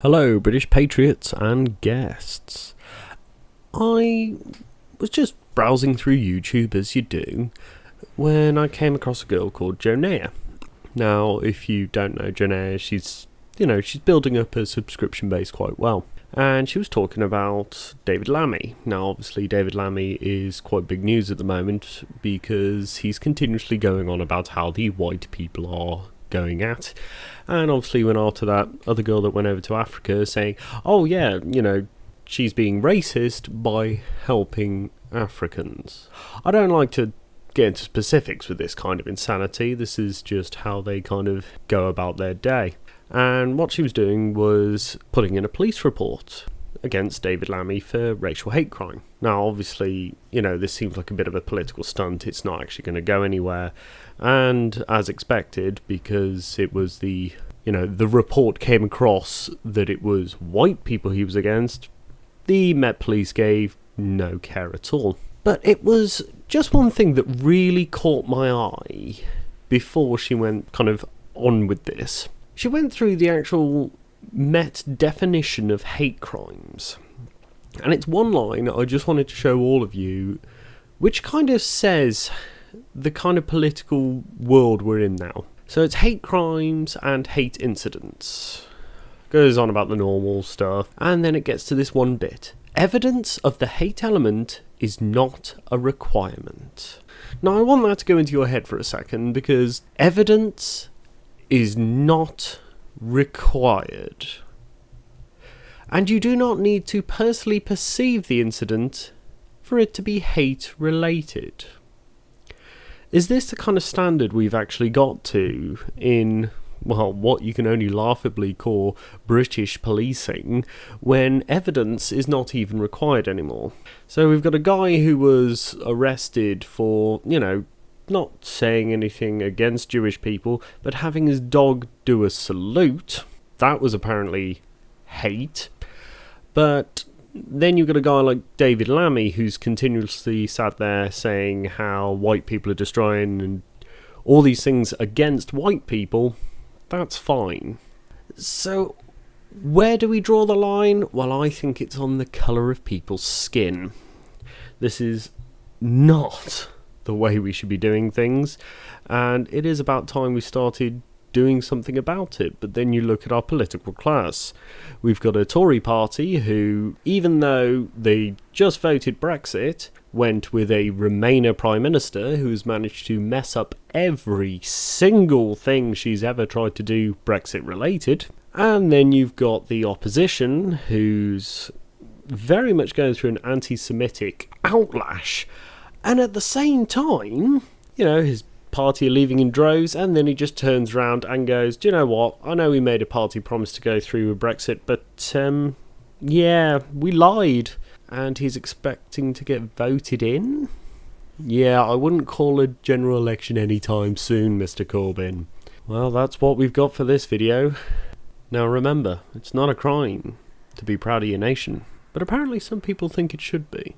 Hello, British patriots and guests. I was just browsing through YouTube as you do when I came across a girl called Jonaya. Now, if you don't know Jonaya, she's building up her subscription base quite well. And she was talking about David Lammy. Now, obviously, David Lammy is quite big news at the moment because he's continuously going on about how the white people are going at. And obviously went after that other girl that went over to Africa saying, oh yeah, she's being racist by helping Africans. I don't like to get into specifics with this kind of insanity. This is just how they kind of go about their day. And what she was doing was putting in a police report against David Lammy for racial hate crime. Now, obviously, this seems like a bit of a political stunt. It's not actually going to go anywhere. And as expected, because it was the report came across that it was white people he was against, the Met Police gave no care at all. But it was just one thing that really caught my eye before she went kind of on with this. She went through the actual Met definition of hate crimes. And it's one line I just wanted to show all of you, which kind of says the kind of political world we're in now. So it's hate crimes and hate incidents. Goes on about the normal stuff. And then it gets to this one bit. Evidence of the hate element is not a requirement. Now I want that to go into your head for a second, because evidence is not required. And you do not need to personally perceive the incident for it to be hate related. Is this the kind of standard we've actually got to in, what you can only laughably call British policing, when evidence is not even required anymore? So we've got a guy who was arrested for, not saying anything against Jewish people, but having his dog do a salute. That was apparently hate. But then you've got a guy like David Lammy who's continuously sat there saying how white people are destroying and all these things against white people. That's fine. So where do we draw the line? Well, I think it's on the colour of people's skin. This is not the way we should be doing things, and it is about time we started doing something about it. But then you look at our political class. We've got a Tory party who, even though they just voted Brexit, went with a Remainer Prime Minister who's managed to mess up every single thing she's ever tried to do Brexit related. And then you've got the opposition who's very much going through an anti-Semitic outlash. And at the same time, his party are leaving in droves, and then he just turns around and goes, do you know what? I know we made a party promise to go through with Brexit, but we lied. And he's expecting to get voted in? Yeah, I wouldn't call a general election anytime soon, Mr. Corbyn. Well, that's what we've got for this video. Now remember, it's not a crime to be proud of your nation, but apparently some people think it should be.